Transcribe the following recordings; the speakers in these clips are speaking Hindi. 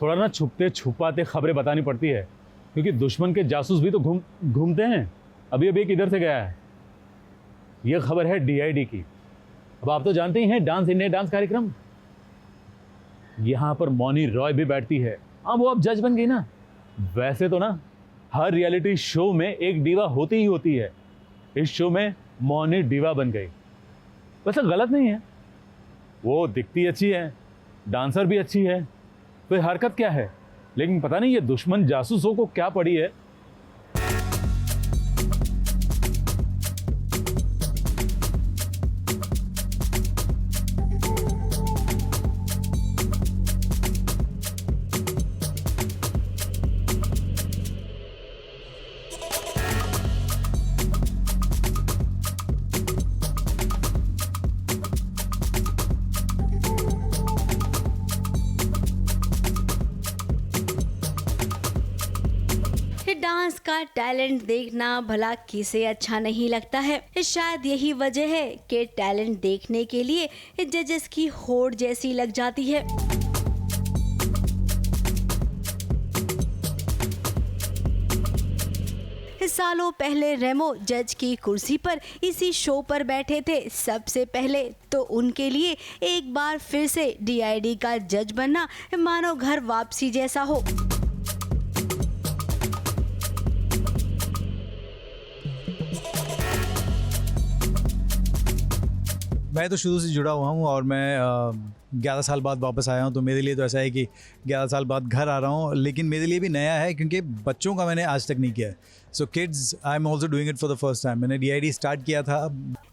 थोड़ा ना छुपते छुपाते खबरें बतानी पड़ती है, क्योंकि दुश्मन के जासूस भी तो घूमते हैं। अभी अभी एक इधर से गया है। ये खबर है डीआईडी की। अब आप तो जानते ही हैं डांस इंडिया डांस कार्यक्रम, यहां पर मौनी रॉय भी बैठती है। हाँ, वो अब जज बन गई ना। वैसे तो ना हर रियलिटी शो में एक डीवा होती ही होती है। इस शो में मौनी डीवा बन गई। वैसे गलत नहीं है, वो दिखती अच्छी है, डांसर भी अच्छी है, फिर हरकत क्या है। लेकिन पता नहीं ये दुश्मन जासूसों को क्या पड़ी है। डांस का टैलेंट देखना भला किसे अच्छा नहीं लगता है। शायद यही वजह है कि टैलेंट देखने के लिए जजेस की होड़ जैसी लग जाती है। सालों पहले रेमो जज की कुर्सी पर इसी शो पर बैठे थे सबसे पहले, तो उनके लिए एक बार फिर से डीआईडी का जज बनना मानो घर वापसी जैसा हो। मैं तो शुरू से जुड़ा हुआ हूँ और मैं 11 साल बाद वापस आया हूँ, तो मेरे लिए तो ऐसा है कि 11 साल बाद घर आ रहा हूँ। लेकिन मेरे लिए भी नया है क्योंकि बच्चों का मैंने आज तक नहीं किया है। So kids, I am also doing it for the first time. मैंने डीआईडी स्टार्ट किया था।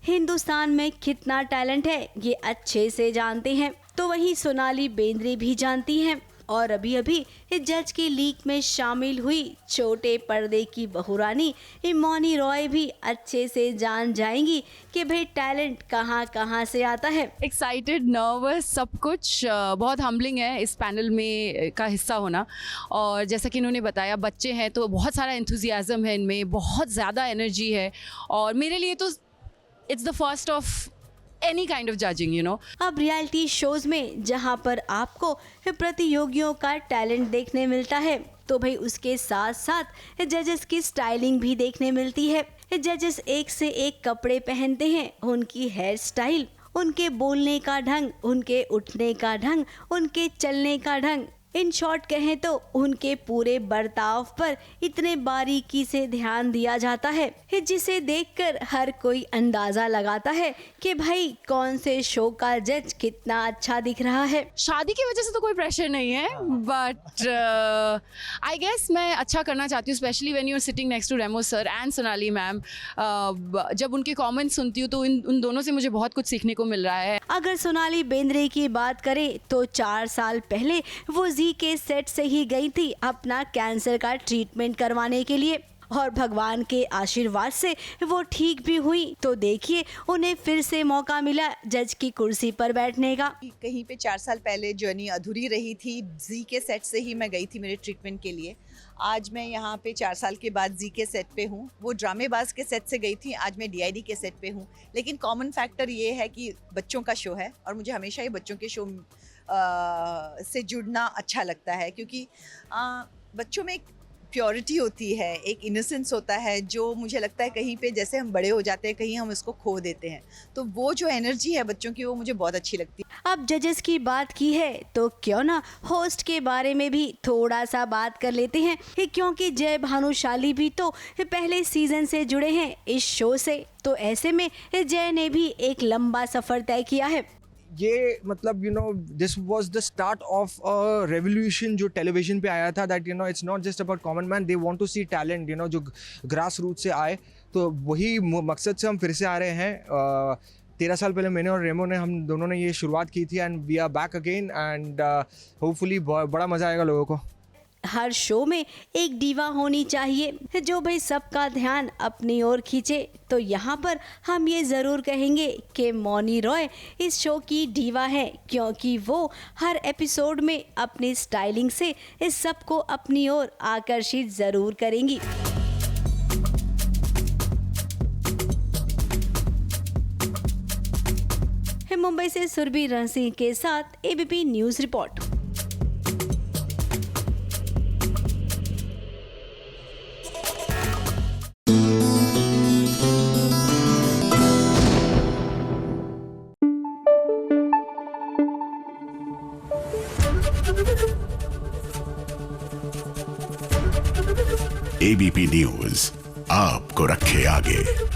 हिंदुस्तान में कितना टैलेंट है ये अच्छे से जानते हैं, तो वहीं सोनाली बेंद्रे भी जानती हैं। और अभी अभी जज की लीक में शामिल हुई छोटे पर्दे की बहुरानी मौनी रॉय भी अच्छे से जान जाएंगी कि भाई टैलेंट कहाँ कहाँ से आता है। एक्साइटेड, नर्वस, सब कुछ बहुत हम्बलिंग है इस पैनल में का हिस्सा होना। और जैसा कि इन्होंने बताया, बच्चे हैं तो बहुत सारा एंथुजियाज्म है इनमें, बहुत ज़्यादा एनर्जी है। और मेरे लिए तो it's the first of any kind of judging, you know. अब रियलिटी शोज में जहां पर आपको प्रतियोगियों का टैलेंट देखने मिलता है, तो भाई उसके साथ साथ जजेस की स्टाइलिंग भी देखने मिलती है। जजेस एक से एक कपड़े पहनते हैं, उनकी हेयर स्टाइल, उनके बोलने का ढंग, उनके उठने का ढंग, उनके चलने का ढंग, इन शॉर्ट कहें तो उनके पूरे बर्ताव पर इतने बारीकी से ध्यान दिया जाता है जिसे देखकर हर कोई अंदाजा लगाता है कि भाई कौन से शो का जज कितना अच्छा दिख रहा है। शादी की वजह से तो कोई प्रेशर नहीं है, बट आई गेस मैं अच्छा करना चाहती हूँ, specially when you are sitting next to Remo sir and Sonali ma'am. जब उनके कमेंट्स सुनती हूँ तो उन दोनों से मुझे बहुत कुछ सीखने को मिल रहा है। अगर सोनाली बेंद्रे की बात करें तो 4 साल पहले वो जी के सेट से ही गई थी अपना कैंसर का ट्रीटमेंट करवाने के लिए, और भगवान के आशीर्वाद से वो ठीक भी हुई। तो देखिए उन्हें फिर से मौका मिला जज की कुर्सी पर बैठने का। कहीं पे 4 साल पहले जर्नी अधूरी रही थी, जी के सेट से ही मैं गई थी मेरे ट्रीटमेंट के लिए। आज मैं यहाँ पे 4 साल के बाद जी के सेट पे हूँ। वो ड्रामेबाज के सेट से गई थी, आज मैं डीआईडी के सेट पे हूँ। लेकिन कॉमन फैक्टर ये है कि बच्चों का शो है और मुझे हमेशा ही बच्चों के शो से जुड़ना अच्छा लगता है, क्योंकि बच्चों में एक प्योरिटी होती है, एक इनोसेंस होता है, जो मुझे लगता है कहीं पे जैसे हम बड़े हो जाते हैं कहीं हम इसको खो देते हैं। तो वो जो एनर्जी है बच्चों की, वो मुझे बहुत अच्छी लगती है। अब जजेस की बात की है तो क्यों ना होस्ट के बारे में भी थोड़ा सा बात कर लेते हैं, क्योंकि जय भानुशाली भी तो पहले सीजन से जुड़े हैं इस शो से। तो ऐसे में जय ने भी एक लंबा सफर तय किया है। ये मतलब this was the start of a revolution जो टेलीविजन पे आया था, that it's not just about common man, they want to see talent जो ग्रास रूट से आए। तो वही मकसद से हम फिर से आ रहे हैं। 13 साल पहले मैंने और रेमो ने, हम दोनों ने ये शुरुआत की थी and we are back again and hopefully बड़ा मज़ा आएगा लोगों को। हर शो में एक डीवा होनी चाहिए जो भाई सबका ध्यान अपनी ओर खींचे। तो यहाँ पर हम ये ज़रूर कहेंगे कि मौनी रॉय इस शो की डीवा है, क्योंकि वो हर एपिसोड में अपनी स्टाइलिंग से इस सबको अपनी ओर आकर्षित ज़रूर करेंगी। मुंबई से सुरभि रण सिंह के साथ ABP news report. ABP news आपको रखे आगे।